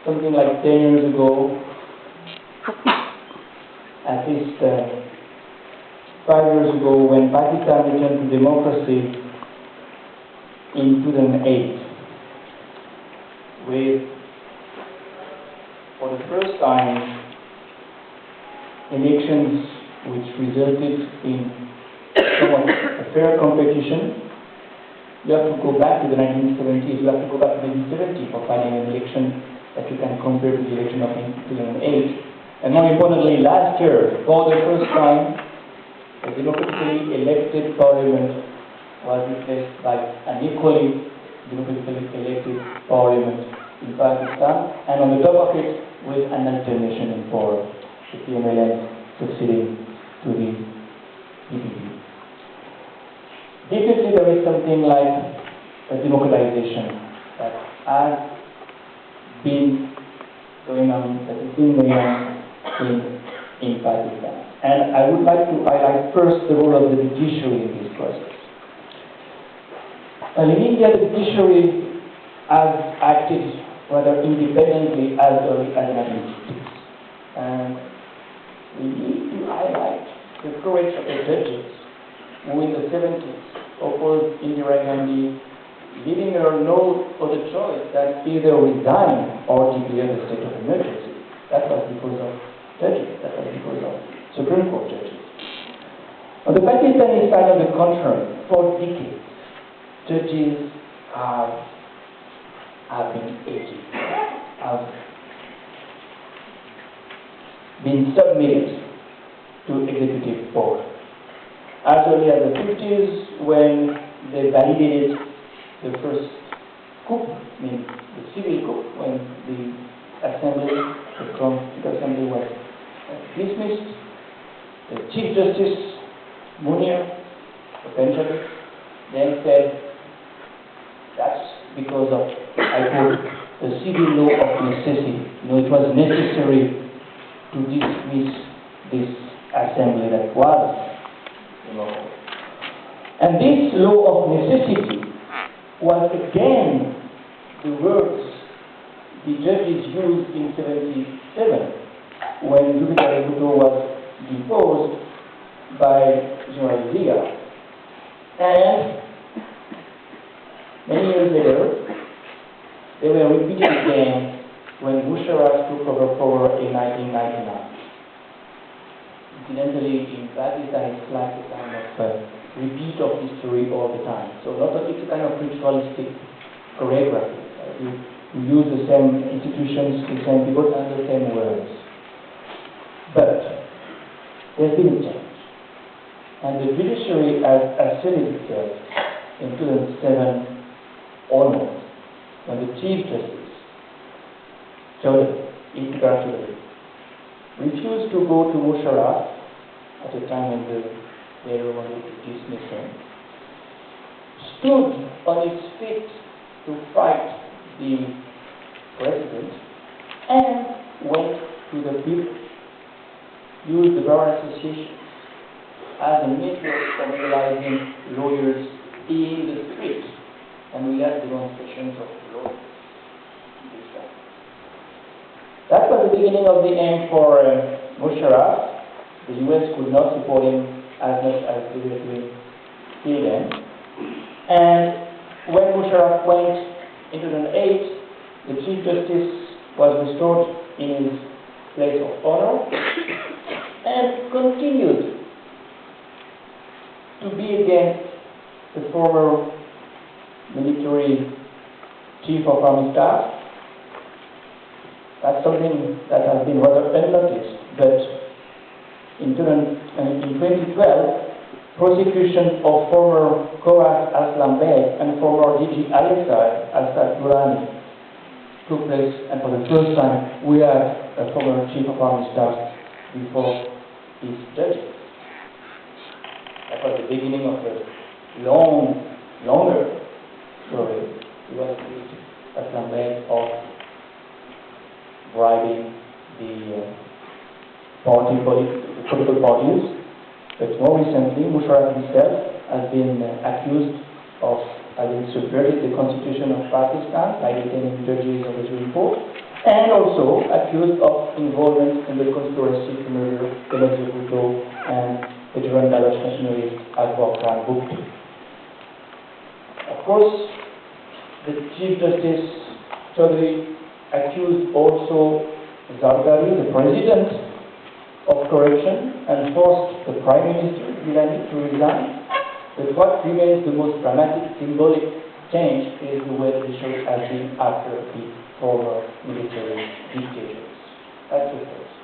something like 10 years ago, at least 5 years ago, when Pakistan returned to democracy in 2008, with, for the first time, elections which resulted in somewhat a fair competition. You have to go back to the 1970s, you have to go back to 1970 for finding an election that you can compare to the election of 2008. And more importantly, last year, for the first time, a democratically elected parliament was replaced by an equally democratically elected parliament in Pakistan, and on the top of it, with an alternation in power, the PMLN succeeding to the PPP. Definitely there is something like a democratization that has been going on, in Pakistan. And I would like to highlight first the role of the judiciary in this process. And in India, the judiciary has acted rather independently as early as the 1960s. And we need to highlight the courage of the judges who in the 70s opposed Indira Gandhi, leaving her no other choice than either resign or declare the state of emergency. That was because of judges, that was because of Supreme Court judges. On the Pakistani side, on the contrary, for decades, judges have been aging, have been submitted to executive power. As early as the 50s, when they validated the first coup, I mean the civil coup, when the assembly, the Constitutional Assembly was dismissed, the Chief Justice Munir, the Benjamin, then said, that's because of, I quote, the civil law of necessity. You know, it was necessary to dismiss this assembly that was. And this law of necessity was again the words the judges used in 1977 when Jupiter Bhutto was deposed by General Zia. And many years later, they were repeated again when Musharraf took over power in 1999. Incidentally, in Pakistan, it's like a kind of repeat of history all the time. So not that it's a kind of ritualistic choreography. You use the same institutions, the same people, and the same words. But there's been a change. And the judiciary has asserted itself in 2007 onwards, when the Chief Justice, Chaudhary, refused to go to Musharraf at the time when they wanted to dismiss him, stood on its feet to fight the president, and went to the people, used the Bar Association as a network for mobilizing lawyers in the street, and we had demonstrations of lawyers. That was the beginning of the end for Musharraf. The US could not support him as much as they were doing till then. And when Musharraf went in 2008, the Chief Justice was restored in his place of honor and continued to be against the former military Chief of Army Staff. That's something that has been rather unnoticed, but in 2012, prosecution of former Korat Aslam Beg and former DG ISI Asad Durrani took place, and for the first time, we have a former Chief of Army Staff before his judges. That was the beginning of a longer story. He was accused, Aslam Beg, of bribing the political parties, but more recently, Musharraf himself has been accused of having subverted the constitution of Pakistan by detaining judges of the Supreme Court and also accused of involvement in the conspiracy to murder Benazir Bhutto and veteran Daesh nationalist Akbar Khan Bhutto. Of course, the Chief Justice Chaudhry accused also Zardari, the president, of corruption and forced the Prime Minister Gilani to resign. But what remains the most dramatic symbolic change is the way the show has been after the former military dictators. That's the first.